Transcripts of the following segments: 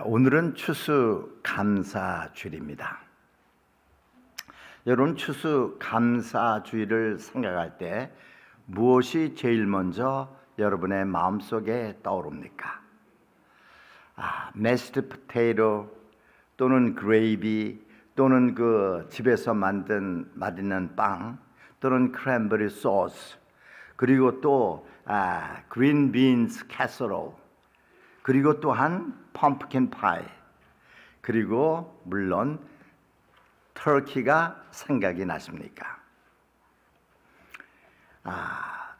오늘은 추수감사주일입니다. 여러분, 추수감사주일을 생각할 때 무엇이 제일 먼저 여러분의 마음속에 떠오릅니까? 메시드 포테이토 또는 그레이비 또는 그 집에서 만든 맛있는 빵 또는 크랜베리 소스, 그리고 또 그린 빈스 캐서롤, 그리고 또한 펌프킨 파이, 그리고 물론 터키가 생각이 나십니까?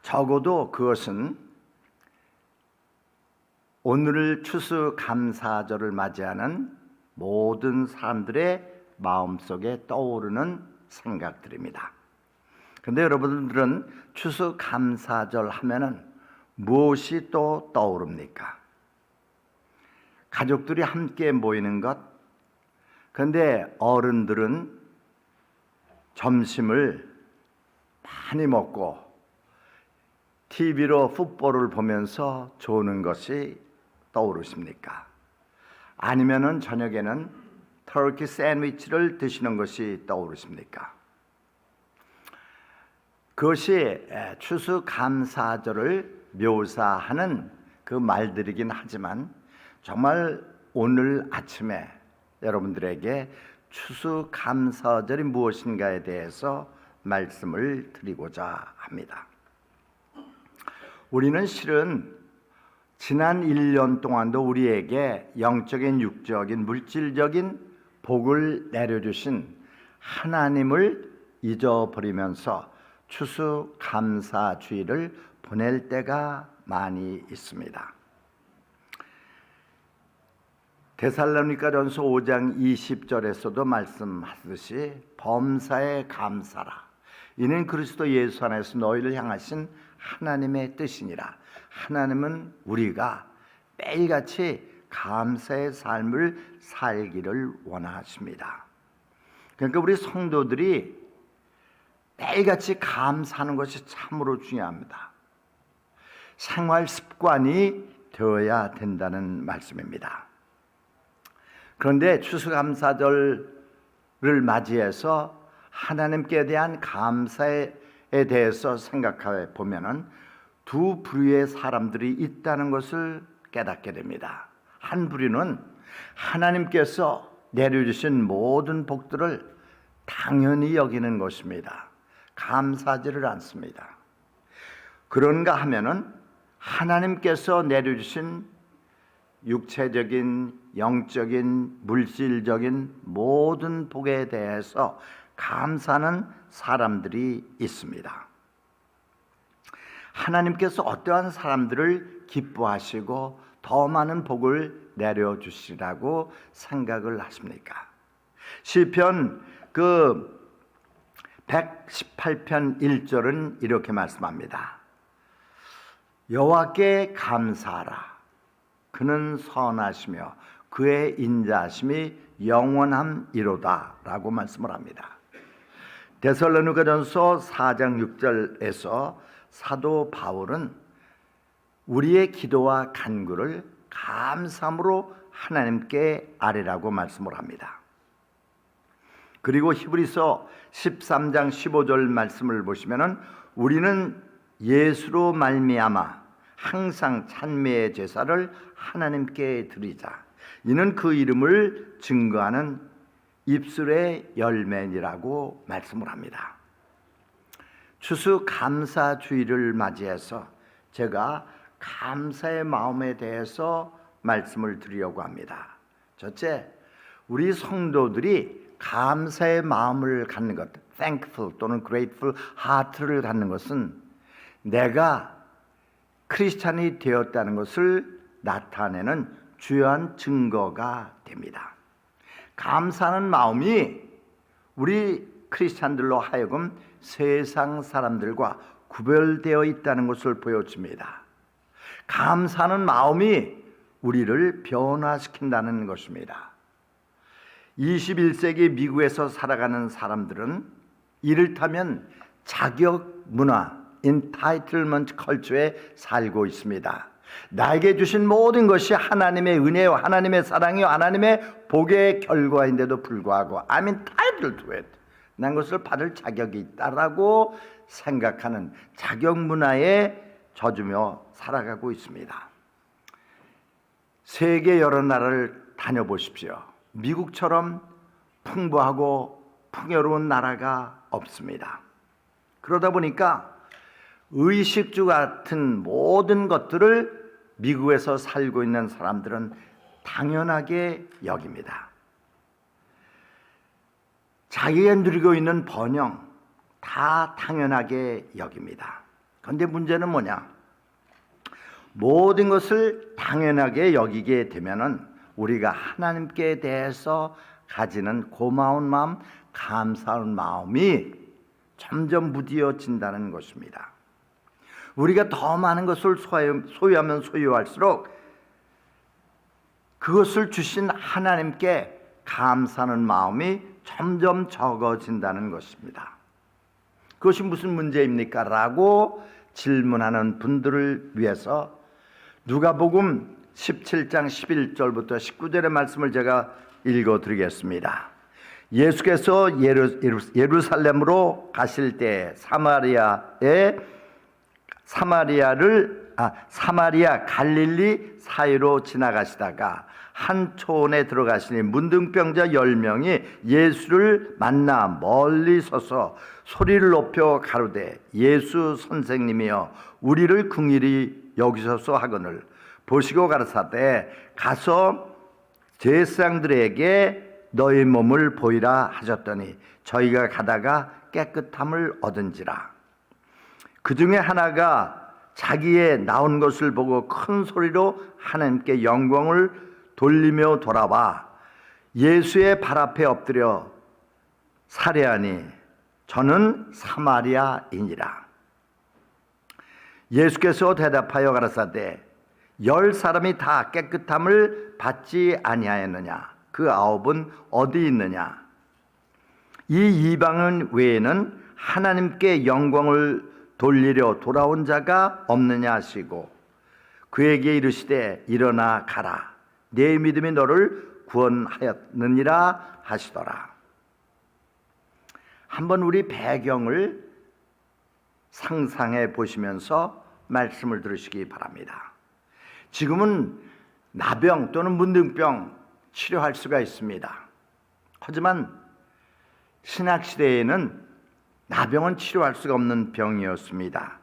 적어도 그것은 오늘 추수감사절을 맞이하는 모든 사람들의 마음속에 떠오르는 생각들입니다. 그런데 여러분들은 추수감사절 하면은 무엇이 또 떠오릅니까? 가족들이 함께 모이는 것. 그런데 어른들은 점심을 많이 먹고 TV로 풋볼을 보면서 조는 것이 떠오르십니까? 아니면은 저녁에는 터키 샌드위치를 드시는 것이 떠오르십니까? 그것이 추수감사절을 묘사하는 그 말들이긴 하지만 정말 오늘 아침에 여러분들에게 추수감사절이 무엇인가에 대해서 말씀을 드리고자 합니다. 우리는 실은 지난 1년 동안도 우리에게 영적인, 육적인, 물질적인 복을 내려주신 하나님을 잊어버리면서 추수감사주일을 보낼 때가 많이 있습니다. 데살로니가전서 5장 20절에서도 말씀하듯이 범사에 감사라. 이는 그리스도 예수 안에서 너희를 향하신 하나님의 뜻이니라. 하나님은 우리가 매일같이 감사의 삶을 살기를 원하십니다. 그러니까 우리 성도들이 매일같이 감사하는 것이 참으로 중요합니다. 생활 습관이 되어야 된다는 말씀입니다. 그런데 추수감사절을 맞이해서 하나님께 대한 감사에 대해서 생각해 보면은 두 부류의 사람들이 있다는 것을 깨닫게 됩니다. 한 부류는 하나님께서 내려주신 모든 복들을 당연히 여기는 것입니다. 감사하지를 않습니다. 그런가 하면은 하나님께서 내려주신 육체적인, 영적인, 물질적인 모든 복에 대해서 감사하는 사람들이 있습니다. 하나님께서 어떠한 사람들을 기뻐하시고 더 많은 복을 내려주시라고 생각을 하십니까? 시편 118편 1절은 이렇게 말씀합니다. 여호와께 감사하라. 그는 선하시며 그의 인자하심이 영원함이로다 라고 말씀을 합니다. 데살로니가전서 4장 6절에서 사도 바울은 우리의 기도와 간구를 감사함으로 하나님께 아뢰라고 말씀을 합니다. 그리고 히브리서 13장 15절 말씀을 보시면은 우리는 예수로 말미암아 항상 찬미의 제사를 하나님께 드리자. 이는 그 이름을 증거하는 입술의 열매니라고 말씀을 합니다. 추수감사주일을 맞이해서 제가 감사의 마음에 대해서 말씀을 드리려고 합니다. 첫째, 우리 성도들이 감사의 마음을 갖는 것, thankful 또는 grateful heart를 갖는 것은 내가 크리스찬이 되었다는 것을 나타내는 주요한 증거가 됩니다. 감사하는 마음이 우리 크리스찬들로 하여금 세상 사람들과 구별되어 있다는 것을 보여줍니다. 감사하는 마음이 우리를 변화시킨다는 것입니다. 21세기 미국에서 살아가는 사람들은 이를테면 자격 문화, 인타이틀먼트 컬처에 살고 있습니다. 나에게 주신 모든 것이 하나님의 은혜요, 하나님의 사랑이요, 하나님의 복의 결과인데도 불구하고 I'm entitled to it. 난 그것을 받을 자격이 있다라고 생각하는 자격 문화에 젖으며 살아가고 있습니다. 세계 여러 나라를 다녀보십시오. 미국처럼 풍부하고 풍요로운 나라가 없습니다. 그러다 보니까 의식주 같은 모든 것들을 미국에서 살고 있는 사람들은 당연하게 여깁니다. 자기가 누리고 있는 번영 다 당연하게 여깁니다. 그런데 문제는 뭐냐? 모든 것을 당연하게 여기게 되면은 우리가 하나님께 대해서 가지는 고마운 마음, 감사한 마음이 점점 무뎌진다는 것입니다. 우리가 더 많은 것을 소유하면 소유할수록 그것을 주신 하나님께 감사하는 마음이 점점 적어진다는 것입니다. 그것이 무슨 문제입니까? 라고 질문하는 분들을 위해서 누가복음 17장 11절부터 19절의 말씀을 제가 읽어드리겠습니다. 예수께서 예루살렘으로 가실 때 사마리아 갈릴리 사이로 지나가시다가 한 초원에 들어가시니 문둥병자 10명이 예수를 만나 멀리 서서 소리를 높여 가로되 예수 선생님이여 우리를 긍휼히 여기소서 하거늘 보시고 가라사대 가서 제사장들에게 너희 몸을 보이라 하셨더니 저희가 가다가 깨끗함을 얻은지라. 그 중에 하나가 자기의 나온 것을 보고 큰 소리로 하나님께 영광을 돌리며 돌아와 예수의 발 앞에 엎드려 살해하니 저는 사마리아인이라. 예수께서 대답하여 가라사대 10사람이 다 깨끗함을 받지 아니하였느냐? 그 9은 어디 있느냐? 이 이방인 외에는 하나님께 영광을 돌리려 돌아온 자가 없느냐 하시고 그에게 이르시되 일어나 가라 내 믿음이 너를 구원하였느니라 하시더라. 한번 우리 배경을 상상해 보시면서 말씀을 들으시기 바랍니다. 지금은 나병 또는 문둥병 치료할 수가 있습니다. 하지만 신약시대에는 나병은 치료할 수가 없는 병이었습니다.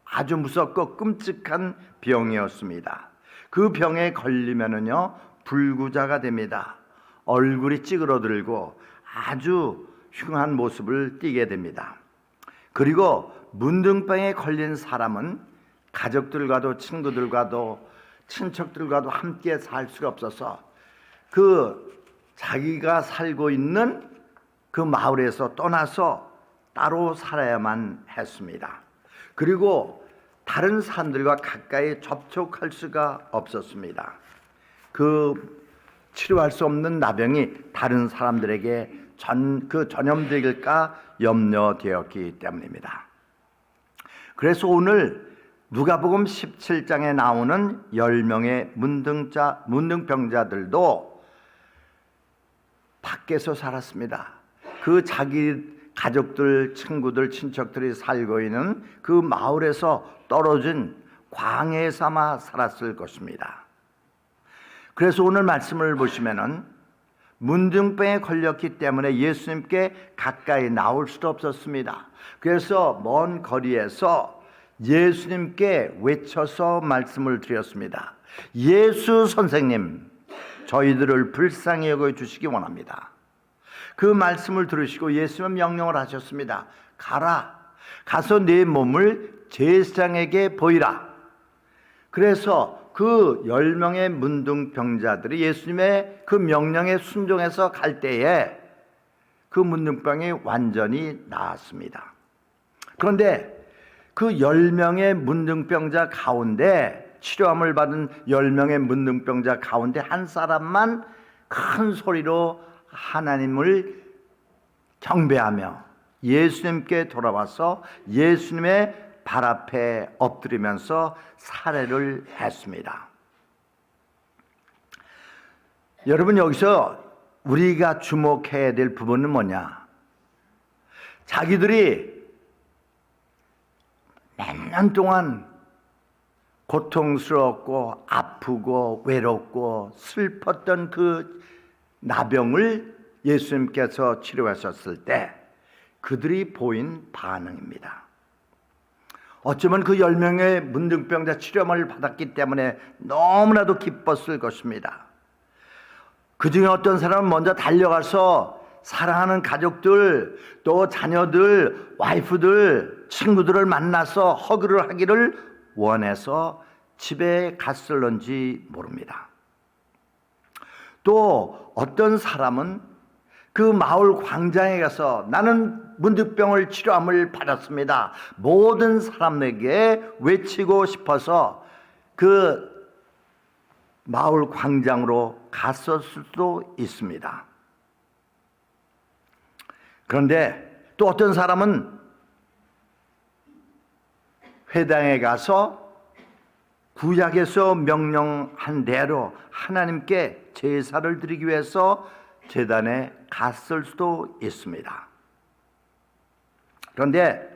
아주 무섭고 끔찍한 병이었습니다. 그 병에 걸리면은요 불구자가 됩니다. 얼굴이 찌그러들고 아주 흉한 모습을 띠게 됩니다. 그리고 문둥병에 걸린 사람은 가족들과도 친구들과도 친척들과도 함께 살 수가 없어서 자기가 살고 있는 그 마을에서 떠나서 따로 살아야만 했습니다. 그리고 다른 사람들과 가까이 접촉할 수가 없었습니다. 치료할 수 없는 나병이 다른 사람들에게 전염될까 염려되었기 때문입니다. 그래서 오늘 누가복음 17장에 나오는 10명의 문둥병자들도 밖에서 살았습니다. 자기 가족들, 친구들, 친척들이 살고 있는 그 마을에서 떨어진 광야에 삼아 살았을 것입니다. 그래서 오늘 말씀을 보시면은 문둥병에 걸렸기 때문에 예수님께 가까이 나올 수도 없었습니다. 그래서 먼 거리에서 예수님께 외쳐서 말씀을 드렸습니다. 예수 선생님, 저희들을 불쌍히 여겨 주시기 원합니다. 그 말씀을 들으시고 예수님은 명령을 하셨습니다. 가서 내 몸을 제사장에게 보이라. 그래서 그 10명의 문둥병자들이 예수님의 그 명령에 순종해서 갈 때에 그 문둥병이 완전히 나았습니다. 그런데 그 10명의 문둥병자 가운데 치료함을 받은 10명의 문둥병자 가운데 한 사람만 큰 소리로 하나님을 경배하며 예수님께 돌아와서 예수님의 발 앞에 엎드리면서 살해를 했습니다. 여러분, 여기서 우리가 주목해야 될 부분은 뭐냐? 자기들이 몇 년 동안 고통스럽고 아프고 외롭고 슬펐던 그 나병을 예수님께서 치료하셨을 때 그들이 보인 반응입니다. 어쩌면 그 10명의 문둥병자 치료를 받았기 때문에 너무나도 기뻤을 것입니다. 그 중에 어떤 사람은 먼저 달려가서 사랑하는 가족들, 또 자녀들, 와이프들, 친구들을 만나서 허그를 하기를 원해서 집에 갔을런지 모릅니다. 또 어떤 사람은 그 마을 광장에 가서 나는 문둥병을 치료함을 받았습니다. 모든 사람에게 외치고 싶어서 그 마을 광장으로 갔을 수도 있습니다. 그런데 또 어떤 사람은 회당에 가서 구약에서 명령한 대로 하나님께 제사를 드리기 위해서 제단에 갔을 수도 있습니다. 그런데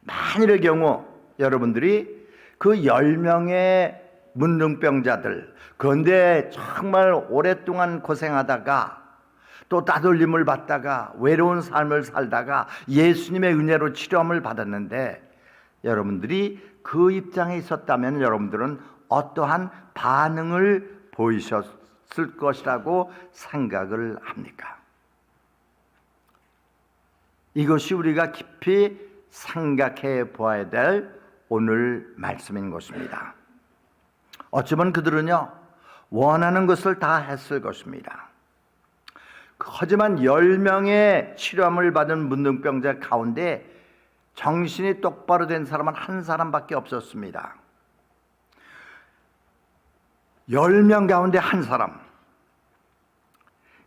만일의 경우 여러분들이 그 10명의 문둥병자들, 그런데 정말 오랫동안 고생하다가 또 따돌림을 받다가 외로운 삶을 살다가 예수님의 은혜로 치료함을 받았는데 여러분들이 그 입장에 있었다면 여러분들은 어떠한 반응을 보이셨을 것이라고 생각을 합니까? 이것이 우리가 깊이 생각해 보아야 될 오늘 말씀인 것입니다. 어쩌면 그들은요, 원하는 것을 다 했을 것입니다. 하지만 10명의 치료함을 받은 문둥병자 가운데 정신이 똑바로 된 사람은 한 사람밖에 없었습니다. 10명 가운데 한 사람.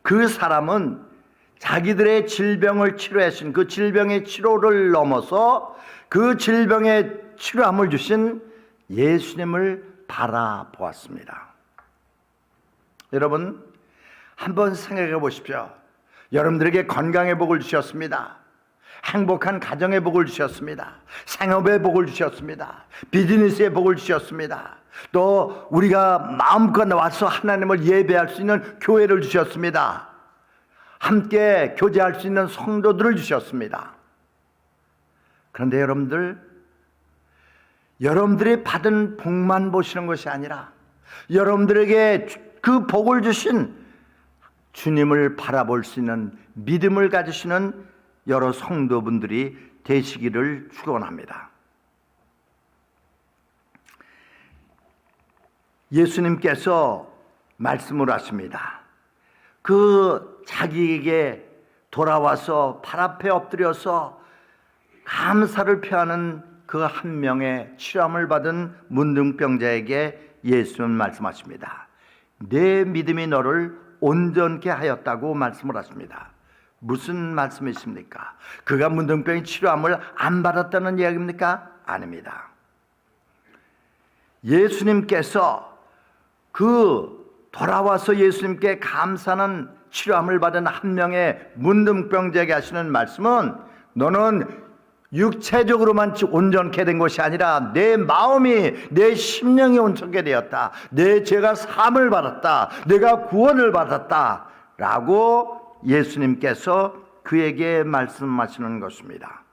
그 사람은 자기들의 질병을 치료하신 그 질병의 치료를 넘어서 그 질병의 치료함을 주신 예수님을 바라보았습니다. 여러분, 한번 생각해 보십시오. 여러분들에게 건강의 복을 주셨습니다. 행복한 가정의 복을 주셨습니다. 생업의 복을 주셨습니다. 비즈니스의 복을 주셨습니다. 또 우리가 마음껏 나와서 하나님을 예배할 수 있는 교회를 주셨습니다. 함께 교제할 수 있는 성도들을 주셨습니다. 그런데 여러분들이 받은 복만 보시는 것이 아니라 여러분들에게 그 복을 주신 주님을 바라볼 수 있는 믿음을 가지시는 여러 성도분들이 되시기를 축원합니다. 예수님께서 말씀을 하십니다. 그 자기에게 돌아와서 발 앞에 엎드려서 감사를 표하는 그 한 명의 치료함을 받은 문둥병자에게 예수는 말씀하십니다. 내 믿음이 너를 온전케 하였다고 말씀을 하십니다. 무슨 말씀이십니까? 그가 문둥병의 치료함을 안 받았다는 이야기입니까? 아닙니다. 예수님께서 돌아와서 예수님께 감사하는 치료함을 받은 한 명의 문둥병자에게 하시는 말씀은 너는 육체적으로만 온전케 된 것이 아니라 내 마음이, 내 심령이 온전케 되었다. 내 죄가 사함을 받았다. 내가 구원을 받았다. 라고 예수님께서 그에게 말씀하시는 것입니다.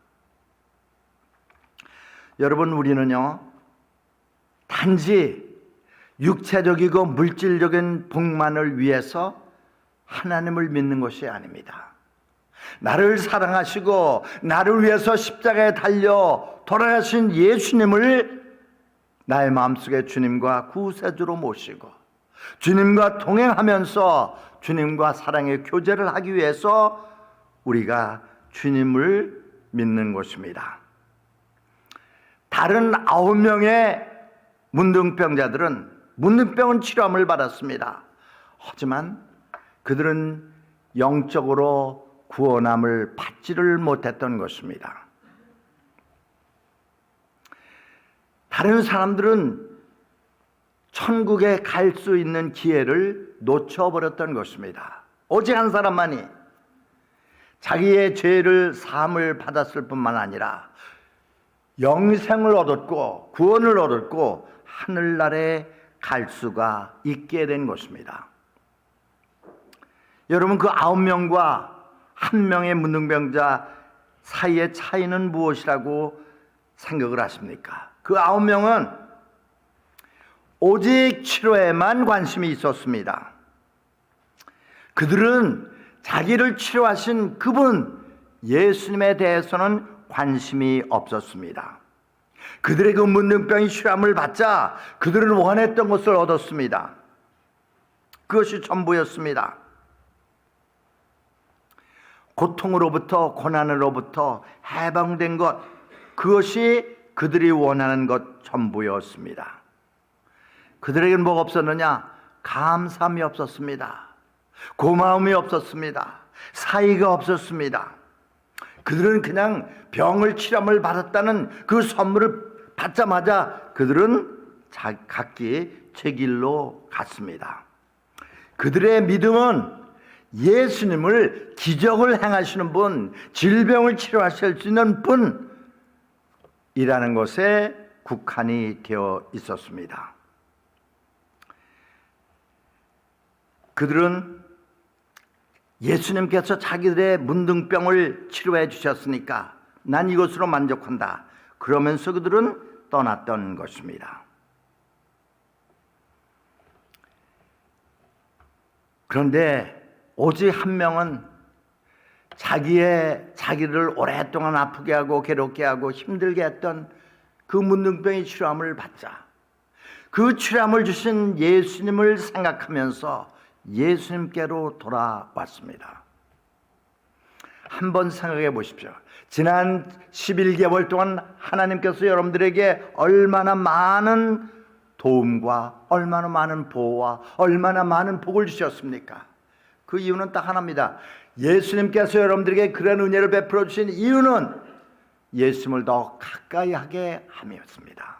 여러분, 우리는요, 단지 육체적이고 물질적인 복만을 위해서 하나님을 믿는 것이 아닙니다. 나를 사랑하시고 나를 위해서 십자가에 달려 돌아가신 예수님을 나의 마음속에 주님과 구세주로 모시고 주님과 동행하면서 주님과 사랑의 교제를 하기 위해서 우리가 주님을 믿는 것입니다. 다른 9명의 문둥병자들은 문둥병은 치료함을 받았습니다. 하지만 그들은 영적으로 구원함을 받지를 못했던 것입니다. 다른 사람들은 천국에 갈 수 있는 기회를 놓쳐버렸던 것입니다. 오직 한 사람만이 자기의 죄를 사함을 받았을 뿐만 아니라 영생을 얻었고 구원을 얻었고 하늘나라에 갈 수가 있게 된 것입니다. 여러분, 그 9명과 1명의 문둥병자 사이의 차이는 무엇이라고 생각을 하십니까? 그 9명은 오직 치료에만 관심이 있었습니다. 그들은 자기를 치료하신 그분 예수님에 대해서는 관심이 없었습니다. 그들의 그 문둥병이 치료함을 받자 그들은 원했던 것을 얻었습니다. 그것이 전부였습니다. 고통으로부터 고난으로부터 해방된 것, 그것이 그들이 원하는 것 전부였습니다. 그들에게는 뭐가 없었느냐? 감사함이 없었습니다. 고마움이 없었습니다. 사이가 없었습니다. 그들은 그냥 병을 치료함을 받았다는 그 선물을 받자마자 그들은 각기 제 길로 갔습니다. 그들의 믿음은 예수님을 기적을 행하시는 분, 질병을 치료하실 수 있는 분이라는 것에 국한이 되어 있었습니다. 그들은 예수님께서 자기들의 문둥병을 치료해 주셨으니까 난 이것으로 만족한다. 그러면서 그들은 떠났던 것입니다. 그런데 오직 한 명은 자기를 오랫동안 아프게 하고 괴롭게 하고 힘들게 했던 그 문둥병의 치료함을 받자 그 치료함을 주신 예수님을 생각하면서 예수님께로 돌아왔습니다. 한번 생각해 보십시오. 지난 11개월 동안 하나님께서 여러분들에게 얼마나 많은 도움과 얼마나 많은 보호와 얼마나 많은 복을 주셨습니까? 그 이유는 딱 하나입니다. 예수님께서 여러분들에게 그런 은혜를 베풀어 주신 이유는 예수님을 더 가까이 하게 함이었습니다.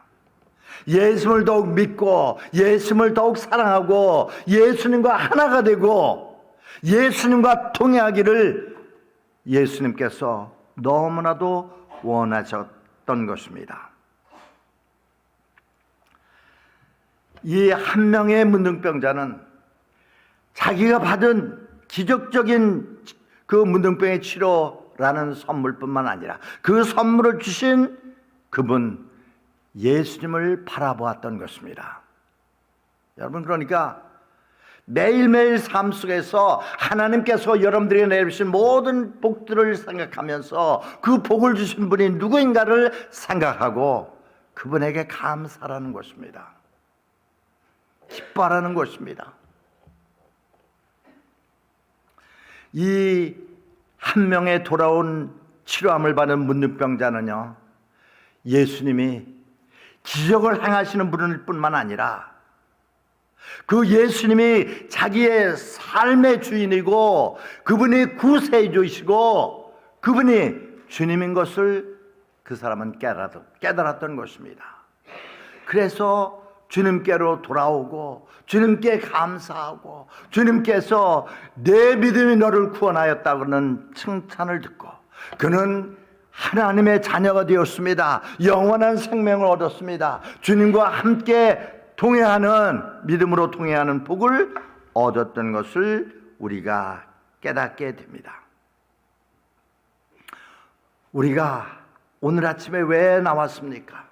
예수님을 더욱 믿고 예수님을 더욱 사랑하고 예수님과 하나가 되고 예수님과 동행하기를 예수님께서 너무나도 원하셨던 것입니다. 이 한 명의 문둥병자는 자기가 받은 기적적인 그 문둥병의 치료라는 선물뿐만 아니라 그 선물을 주신 그분 예수님을 바라보았던 것입니다. 여러분, 그러니까 매일매일 삶 속에서 하나님께서 여러분들에게 내리신 모든 복들을 생각하면서 그 복을 주신 분이 누구인가를 생각하고 그분에게 감사하는 것입니다. 기뻐하는 것입니다. 이 한 명의 돌아온 치료함을 받은 문둥병자는요, 예수님이 기적을 행하시는 분일 뿐만 아니라 그 예수님이 자기의 삶의 주인이고 그분이 구세주이시고 그분이 주님인 것을 그 사람은 깨달았던 것입니다. 그래서 주님께로 돌아오고 주님께 감사하고 주님께서 내 믿음이 너를 구원하였다고는 칭찬을 듣고 그는 하나님의 자녀가 되었습니다. 영원한 생명을 얻었습니다. 주님과 함께 동행하는, 믿음으로 동행하는 복을 얻었던 것을 우리가 깨닫게 됩니다. 우리가 오늘 아침에 왜 나왔습니까?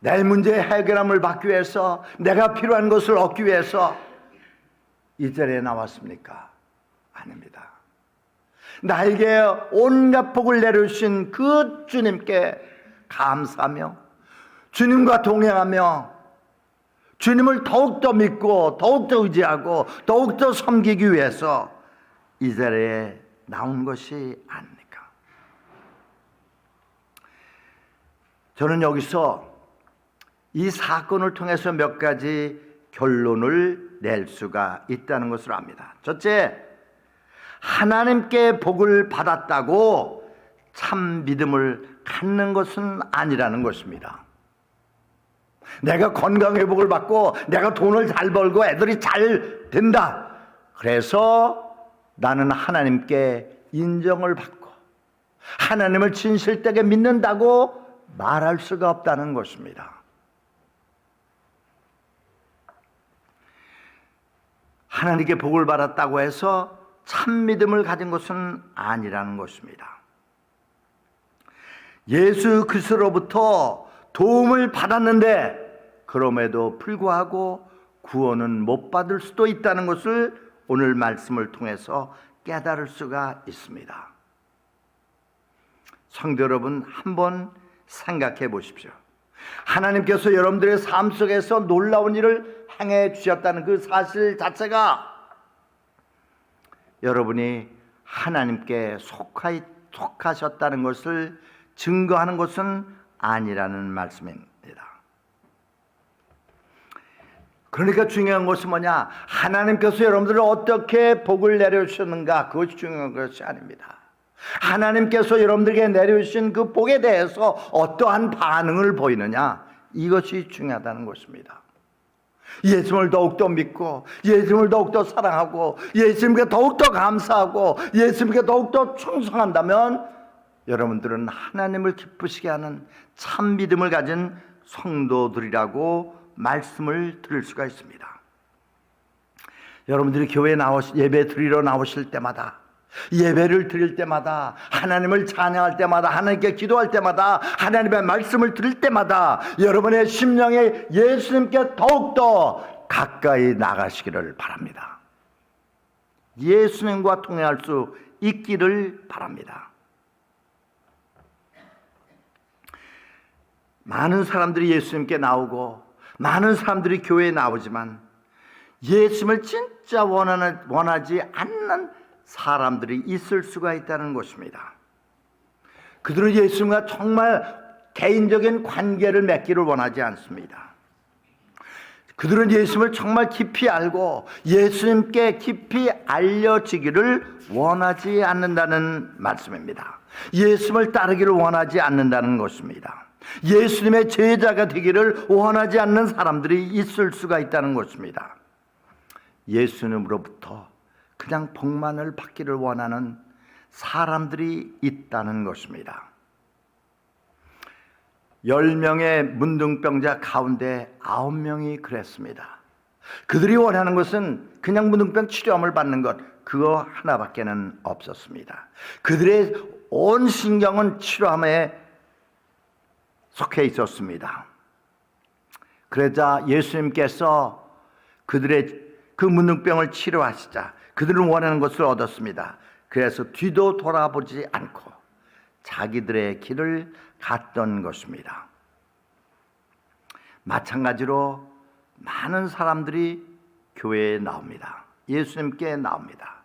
내 문제의 해결함을 받기 위해서, 내가 필요한 것을 얻기 위해서 이 자리에 나왔습니까? 아닙니다. 나에게 온갖 복을 내려주신 그 주님께 감사하며 주님과 동행하며 주님을 더욱더 믿고 더욱더 의지하고 더욱더 섬기기 위해서 이 자리에 나온 것이 아닙니까? 저는 여기서 이 사건을 통해서 몇 가지 결론을 낼 수가 있다는 것을 압니다. 첫째, 하나님께 복을 받았다고 참 믿음을 갖는 것은 아니라는 것입니다. 내가 건강 회복을 받고 내가 돈을 잘 벌고 애들이 잘 된다. 그래서 나는 하나님께 인정을 받고 하나님을 진실되게 믿는다고 말할 수가 없다는 것입니다. 하나님께 복을 받았다고 해서 참 믿음을 가진 것은 아니라는 것입니다. 예수 그리스도로부터 도움을 받았는데 그럼에도 불구하고 구원은 못 받을 수도 있다는 것을 오늘 말씀을 통해서 깨달을 수가 있습니다. 성도 여러분, 한번 생각해 보십시오. 하나님께서 여러분들의 삶 속에서 놀라운 일을 행해 주셨다는 그 사실 자체가 여러분이 하나님께 속하셨다는 것을 증거하는 것은 아니라는 말씀입니다. 그러니까 중요한 것은 뭐냐? 하나님께서 여러분들을 어떻게 복을 내려주셨는가? 그것이 중요한 것이 아닙니다. 하나님께서 여러분들에게 내려주신 그 복에 대해서 어떠한 반응을 보이느냐? 이것이 중요하다는 것입니다. 예수님을 더욱더 믿고 예수님을 더욱더 사랑하고 예수님께 더욱더 감사하고 예수님께 더욱더 충성한다면 여러분들은 하나님을 기쁘시게 하는 참 믿음을 가진 성도들이라고 말씀을 들을 수가 있습니다. 여러분들이 교회에 예배 드리러 나오실 때마다, 예배를 드릴 때마다, 하나님을 찬양할 때마다, 하나님께 기도할 때마다, 하나님의 말씀을 들을 때마다 여러분의 심령에 예수님께 더욱더 가까이 나가시기를 바랍니다. 예수님과 통행할 수 있기를 바랍니다. 많은 사람들이 예수님께 나오고 많은 사람들이 교회에 나오지만 예수님을 진짜 원하지 않는 사람들이 있을 수가 있다는 것입니다. 그들은 예수님과 정말 개인적인 관계를 맺기를 원하지 않습니다. 그들은 예수님을 정말 깊이 알고 예수님께 깊이 알려지기를 원하지 않는다는 말씀입니다. 예수님을 따르기를 원하지 않는다는 것입니다. 예수님의 제자가 되기를 원하지 않는 사람들이 있을 수가 있다는 것입니다. 예수님으로부터 그냥 복만을 받기를 원하는 사람들이 있다는 것입니다. 10명의 문둥병자 가운데 9명이 그랬습니다. 그들이 원하는 것은 그냥 문둥병 치료함을 받는 것, 그거 하나밖에는 없었습니다. 그들의 온 신경은 치료함에 속해 있었습니다. 그러자 예수님께서 그들의 그 문둥병을 치료하시자 그들은 원하는 것을 얻었습니다. 그래서 뒤도 돌아보지 않고 자기들의 길을 갔던 것입니다. 마찬가지로 많은 사람들이 교회에 나옵니다. 예수님께 나옵니다.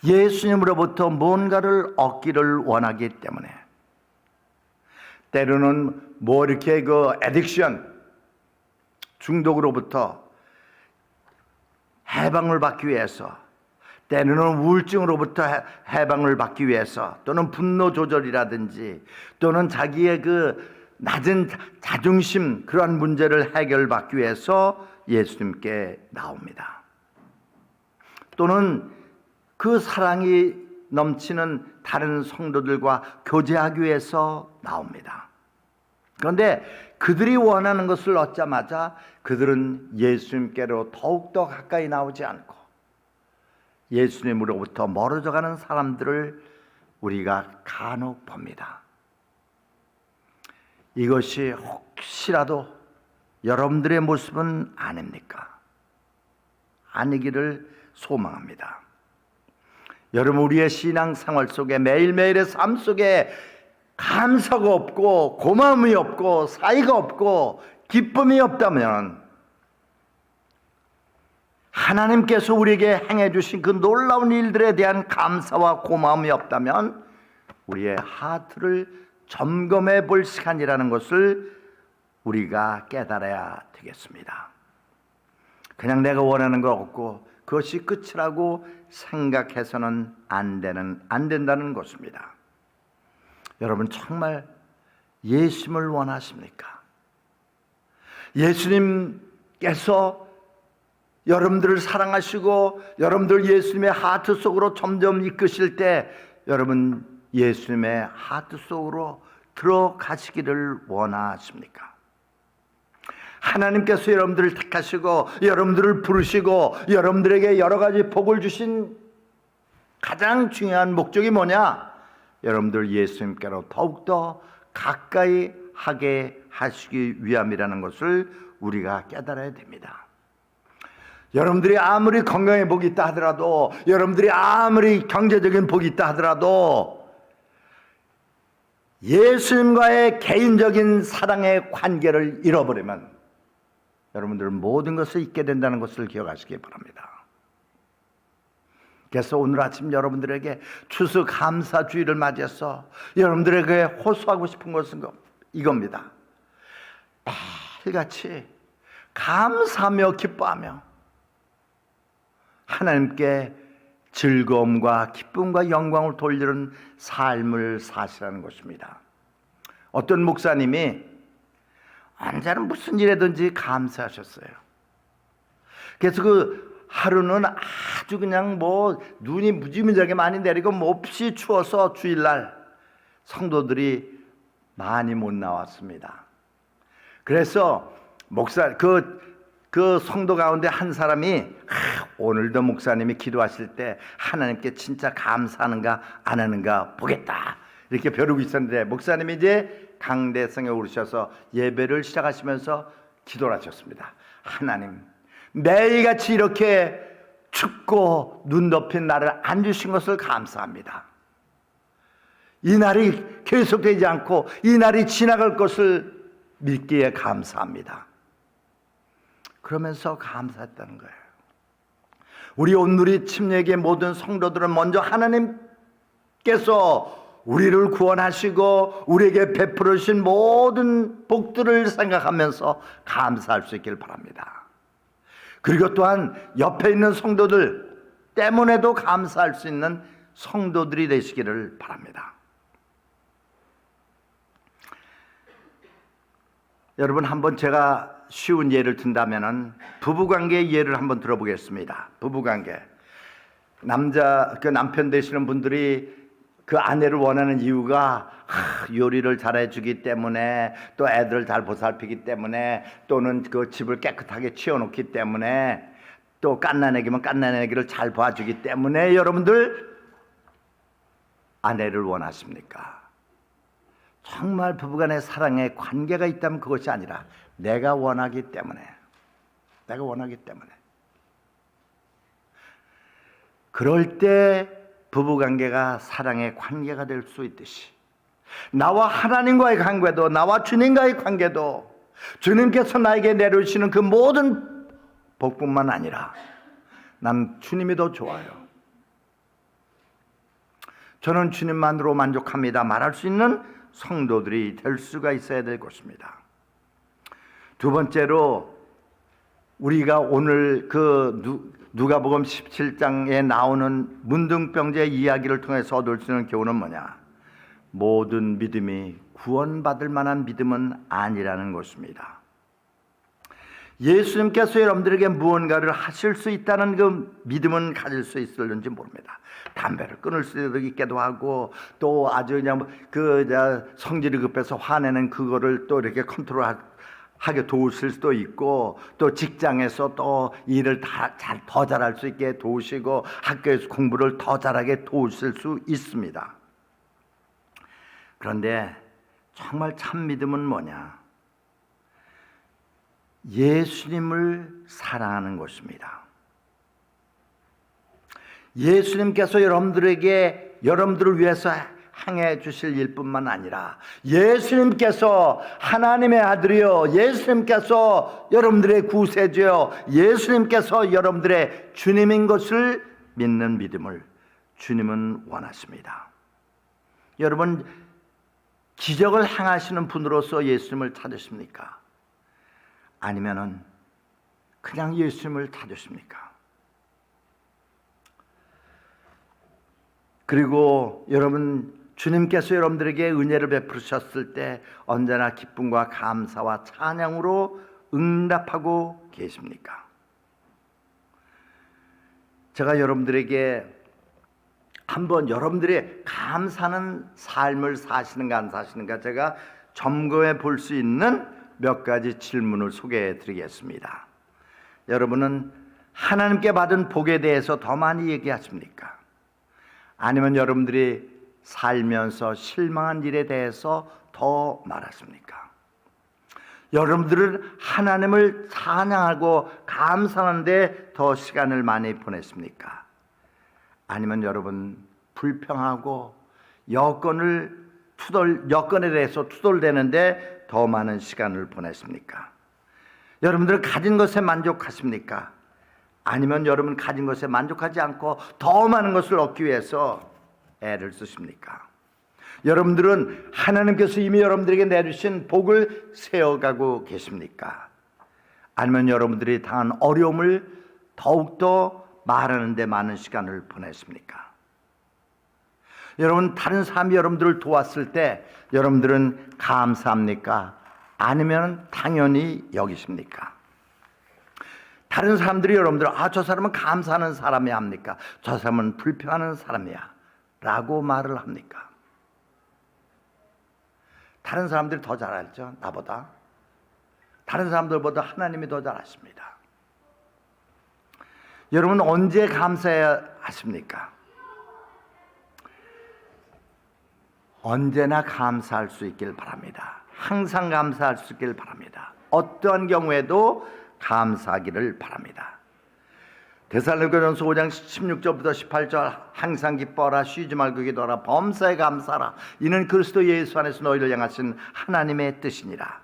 예수님으로부터 뭔가를 얻기를 원하기 때문에 때로는 이렇게 애딕션, 중독으로부터 해방을 받기 위해서, 때로는 우울증으로부터 해방을 받기 위해서, 또는 분노 조절이라든지, 또는 자기의 낮은 자존심, 그러한 문제를 해결받기 위해서 예수님께 나옵니다. 또는 그 사랑이 넘치는 다른 성도들과 교제하기 위해서 나옵니다. 그런데 그들이 원하는 것을 얻자마자 그들은 예수님께로 더욱더 가까이 나오지 않고 예수님으로부터 멀어져가는 사람들을 우리가 간혹 봅니다. 이것이 혹시라도 여러분들의 모습은 아닙니까? 아니기를 소망합니다. 여러분, 우리의 신앙생활 속에 매일매일의 삶 속에 감사가 없고 고마움이 없고 사이가 없고 기쁨이 없다면, 하나님께서 우리에게 행해 주신 그 놀라운 일들에 대한 감사와 고마움이 없다면 우리의 하트를 점검해 볼 시간이라는 것을 우리가 깨달아야 되겠습니다. 그냥 내가 원하는 거 얻고 그것이 끝이라고 생각해서는 안 된다는 것입니다. 여러분, 정말 예수님을 원하십니까? 예수님께서 여러분들을 사랑하시고 여러분들 예수님의 하트 속으로 점점 이끄실 때 여러분 예수님의 하트 속으로 들어가시기를 원하십니까? 하나님께서 여러분들을 택하시고 여러분들을 부르시고 여러분들에게 여러 가지 복을 주신 가장 중요한 목적이 뭐냐? 여러분들 예수님께로 더욱더 가까이 하게 하시기 위함이라는 것을 우리가 깨달아야 됩니다. 여러분들이 아무리 건강의 복이 있다 하더라도 여러분들이 아무리 경제적인 복이 있다 하더라도 예수님과의 개인적인 사랑의 관계를 잃어버리면 여러분들은 모든 것을 잊게 된다는 것을 기억하시기 바랍니다. 그래서 오늘 아침 여러분들에게 추수감사주의를 맞이해서 여러분들에게 호소하고 싶은 것은 이겁니다. 매일같이 감사하며 기뻐하며 하나님께 즐거움과 기쁨과 영광을 돌리는 삶을 사시라는 것입니다. 어떤 목사님이 언제나 무슨 일에든지 감사하셨어요. 그래서 그 하루는 아주 그냥 눈이 무지무지하게 많이 내리고 몹시 추워서 주일날 성도들이 많이 못 나왔습니다. 그래서 그 성도 가운데 한 사람이 오늘도 목사님이 기도하실 때 하나님께 진짜 감사하는가 안 하는가 보겠다 이렇게 벼르고 있었는데 목사님이 이제 강대성에 오르셔서 예배를 시작하시면서 기도를 하셨습니다. 하나님, 매일같이 이렇게 춥고 눈 덮인 날을 안 주신 것을 감사합니다. 이 날이 계속되지 않고 이 날이 지나갈 것을 믿기에 감사합니다. 그러면서 감사했다는 거예요. 우리 온누리 침례교회 모든 성도들은 먼저 하나님께서 우리를 구원하시고 우리에게 베풀어 주신 모든 복들을 생각하면서 감사할 수 있길 바랍니다. 그리고 또한 옆에 있는 성도들 때문에도 감사할 수 있는 성도들이 되시기를 바랍니다. 여러분, 한번 제가 쉬운 예를 든다면은 부부관계의 예를 한번 들어보겠습니다. 부부관계. 남편 되시는 분들이 그 아내를 원하는 이유가 요리를 잘해주기 때문에, 또 애들을 잘 보살피기 때문에, 또는 그 집을 깨끗하게 치워놓기 때문에, 또 갓난아기면 갓난아기를 잘 봐주기 때문에 여러분들 아내를 원하십니까? 정말 부부간의 사랑의 관계가 있다면 그것이 아니라 내가 원하기 때문에, 그럴 때 부부관계가 사랑의 관계가 될 수 있듯이 나와 하나님과의 관계도, 나와 주님과의 관계도 주님께서 나에게 내려주시는 그 모든 복뿐만 아니라 난 주님이 더 좋아요, 저는 주님만으로 만족합니다 말할 수 있는 성도들이 될 수가 있어야 될 것입니다. 두 번째로 우리가 오늘 누가복음 17장에 나오는 문둥병자의 이야기를 통해서 얻을 수 있는 교훈은 뭐냐? 모든 믿음이 구원받을 만한 믿음은 아니라는 것입니다. 예수님께서 여러분들에게 무언가를 하실 수 있다는 그 믿음은 가질 수 있을는지 모릅니다. 담배를 끊을 수도 있기도 하고, 또 아주 그냥 성질이 급해서 화내는 그거를 또 이렇게 컨트롤하게 도우실 수도 있고, 또 직장에서 또 일을 더 잘할 수 있게 도우시고, 학교에서 공부를 더 잘하게 도우실 수 있습니다. 그런데 정말 참 믿음은 뭐냐? 예수님을 사랑하는 것입니다. 예수님께서 여러분들을 위해서 행해 주실 일뿐만 아니라 예수님께서 하나님의 아들이요, 예수님께서 여러분들의 구세주요, 예수님께서 여러분들의 주님인 것을 믿는 믿음을 주님은 원하십니다. 여러분, 기적을 행하시는 분으로서 예수님을 찾으십니까? 아니면은 그냥 예수님을 찾으십니까? 그리고 여러분, 주님께서 여러분들에게 은혜를 베푸셨을 때 언제나 기쁨과 감사와 찬양으로 응답하고 계십니까? 제가 여러분들에게 한번 여러분들이 감사하는 삶을 사시는가 안 사시는가 제가 점검해 볼 수 있는 몇 가지 질문을 소개해 드리겠습니다. 여러분은 하나님께 받은 복에 대해서 더 많이 얘기하십니까? 아니면 여러분들이 살면서 실망한 일에 대해서 더 말하십니까? 여러분들은 하나님을 찬양하고 감사하는데 더 시간을 많이 보냈습니까? 아니면 여러분 불평하고 여건에 대해서 투덜대는데 더 많은 시간을 보냈습니까? 여러분들은 가진 것에 만족하십니까? 아니면 여러분 가진 것에 만족하지 않고 더 많은 것을 얻기 위해서 애를 쓰십니까? 여러분들은 하나님께서 이미 여러분들에게 내주신 복을 세워가고 계십니까? 아니면 여러분들이 당한 어려움을 더욱더 말하는 데 많은 시간을 보냈습니까? 여러분 다른 사람이 여러분들을 도왔을 때 여러분들은 감사합니까? 아니면 당연히 여기십니까? 다른 사람들이 여러분들 저 사람은 감사하는 사람이야 합니까? 저 사람은 불평하는 사람이야 라고 말을 합니까? 다른 사람들이 더 잘 알죠, 나보다. 다른 사람들보다 하나님이 더 잘 아십니다. 여러분 언제 감사해야 하십니까? 언제나 감사할 수 있길 바랍니다. 항상 감사할 수 있길 바랍니다. 어떠한 경우에도 감사하기를 바랍니다. 데살로니가전서 5장 16절부터 18절 항상 기뻐하라 쉬지 말고 기도하라 범사에 감사하라 이는 그리스도 예수 안에서 너희를 향하신 하나님의 뜻이니라.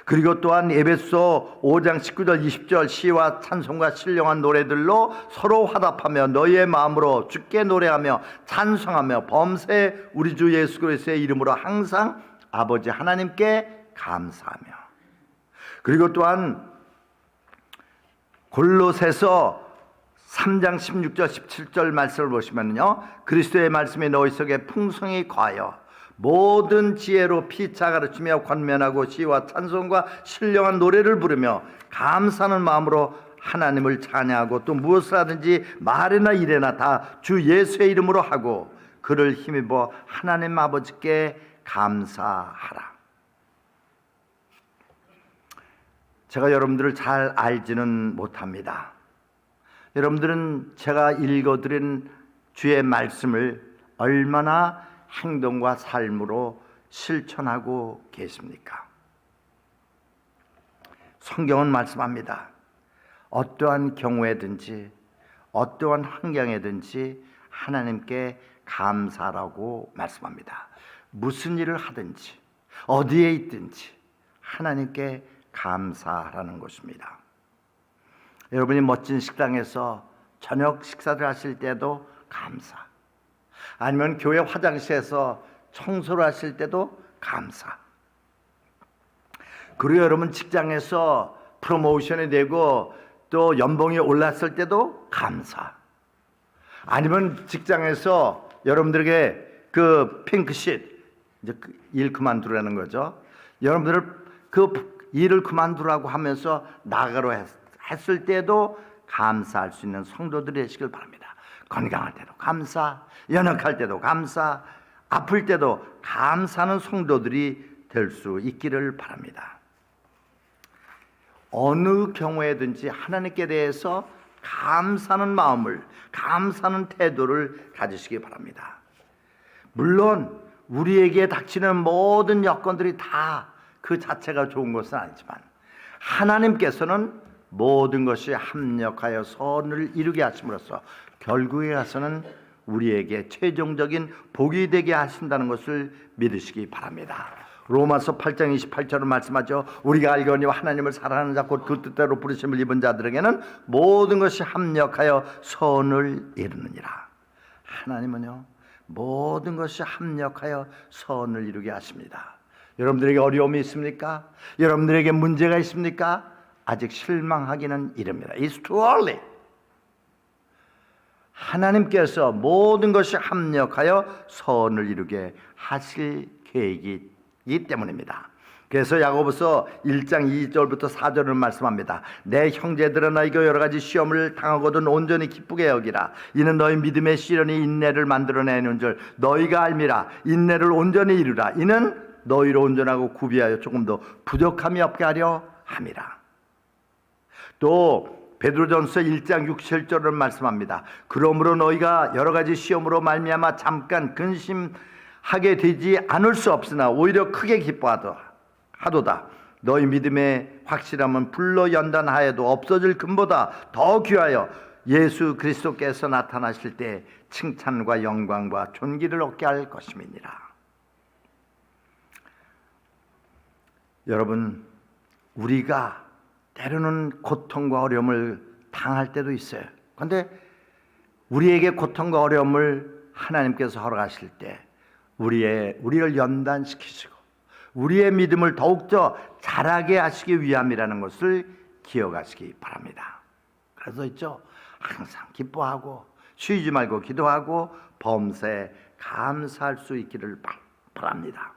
그리고 또한 에베소 5장 19절 20절 시와 찬송과 신령한 노래들로 서로 화답하며 너희의 마음으로 주께 노래하며 찬송하며 범사에 우리 주 예수 그리스도의 이름으로 항상 아버지 하나님께 감사하며. 그리고 또한 골로새서 3장 16절 17절 말씀을 보시면요 그리스도의 말씀이 너희 속에 풍성히 거하여 모든 지혜로 피차 가르치며 권면하고 시와 찬송과 신령한 노래를 부르며 감사하는 마음으로 하나님을 찬양하고 또 무엇을 하든지 말이나 일에나 다 주 예수의 이름으로 하고 그를 힘입어 하나님 아버지께 감사하라. 제가 여러분들을 잘 알지는 못합니다. 여러분들은 제가 읽어드린 주의 말씀을 얼마나 행동과 삶으로 실천하고 계십니까? 성경은 말씀합니다. 어떠한 경우에든지 어떠한 환경에든지 하나님께 감사라고 말씀합니다. 무슨 일을 하든지 어디에 있든지 하나님께 감사하라는 것입니다. 여러분이 멋진 식당에서 저녁 식사를 하실 때도 감사, 아니면 교회 화장실에서 청소를 하실 때도 감사, 그리고 여러분 직장에서 프로모션이 되고 또 연봉이 올랐을 때도 감사, 아니면 직장에서 여러분들에게 그 핑크쉿 이제 일 그만두라는 거죠. 여러분들을 그 일을 그만두라고 하면서 나가로 했을 때도 감사할 수 있는 성도들이 되시길 바랍니다. 건강할 때도 감사, 연약할 때도 감사, 아플 때도 감사하는 성도들이 될 수 있기를 바랍니다. 어느 경우에든지 하나님께 대해서 감사하는 마음을, 감사하는 태도를 가지시기 바랍니다. 물론 우리에게 닥치는 모든 여건들이 다 그 자체가 좋은 것은 아니지만 하나님께서는 모든 것이 합력하여 선을 이루게 하심으로써 결국에 가서는 우리에게 최종적인 복이 되게 하신다는 것을 믿으시기 바랍니다. 로마서 8장 28절은 말씀하죠. 우리가 알거니와 하나님을 사랑하는 자 곧 그 뜻대로 부르심을 입은 자들에게는 모든 것이 합력하여 선을 이루느니라. 하나님은요 모든 것이 합력하여 선을 이루게 하십니다. 여러분들에게 어려움이 있습니까? 여러분들에게 문제가 있습니까? 아직 실망하기는 이릅니다. It's too early. 하나님께서 모든 것이 합력하여 선을 이루게 하실 계획이기 때문입니다. 그래서 야고보서 1장 2절부터 4절을 말씀합니다. 내 형제들아 너희가 여러 가지 시험을 당하거든 온전히 기쁘게 여기라. 이는 너희 믿음의 시련이 인내를 만들어내는 줄 너희가 알미라. 인내를 온전히 이루라. 이는 너희로 온전하고 구비하여 조금 더 부족함이 없게 하려 함이라. 또 베드로전서 1장 6, 7절을 말씀합니다. 그러므로 너희가 여러 가지 시험으로 말미암아 잠깐 근심하게 되지 않을 수 없으나 오히려 크게 기뻐하도다. 너희 믿음의 확실함은 불로 연단하여도 없어질 금보다 더 귀하여 예수 그리스도께서 나타나실 때 칭찬과 영광과 존귀를 얻게 할 것임이니라. 여러분, 우리가 때로는 고통과 어려움을 당할 때도 있어요. 그런데 우리에게 고통과 어려움을 하나님께서 허락하실 때 우리를 연단시키시고 우리의 믿음을 더욱더 자라게 하시기 위함이라는 것을 기억하시기 바랍니다. 그래서 있죠, 항상 기뻐하고 쉬지 말고 기도하고 범사에 감사할 수 있기를 바랍니다.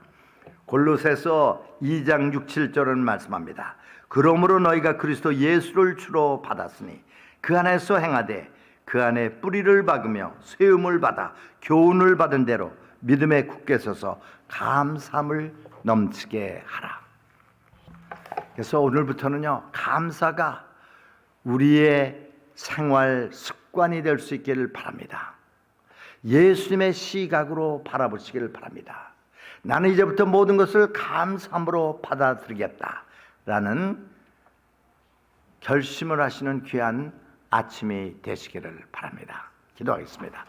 골로새서 2장 6, 7절은 말씀합니다. 그러므로 너희가 그리스도 예수를 주로 받았으니 그 안에서 행하되 그 안에 뿌리를 박으며 세움을 받아 교훈을 받은 대로 믿음에 굳게 서서 감사함을 넘치게 하라. 그래서 오늘부터는요, 감사가 우리의 생활 습관이 될 수 있기를 바랍니다. 예수님의 시각으로 바라보시기를 바랍니다. 나는 이제부터 모든 것을 감사함으로 받아들이겠다라는 결심을 하시는 귀한 아침이 되시기를 바랍니다. 기도하겠습니다.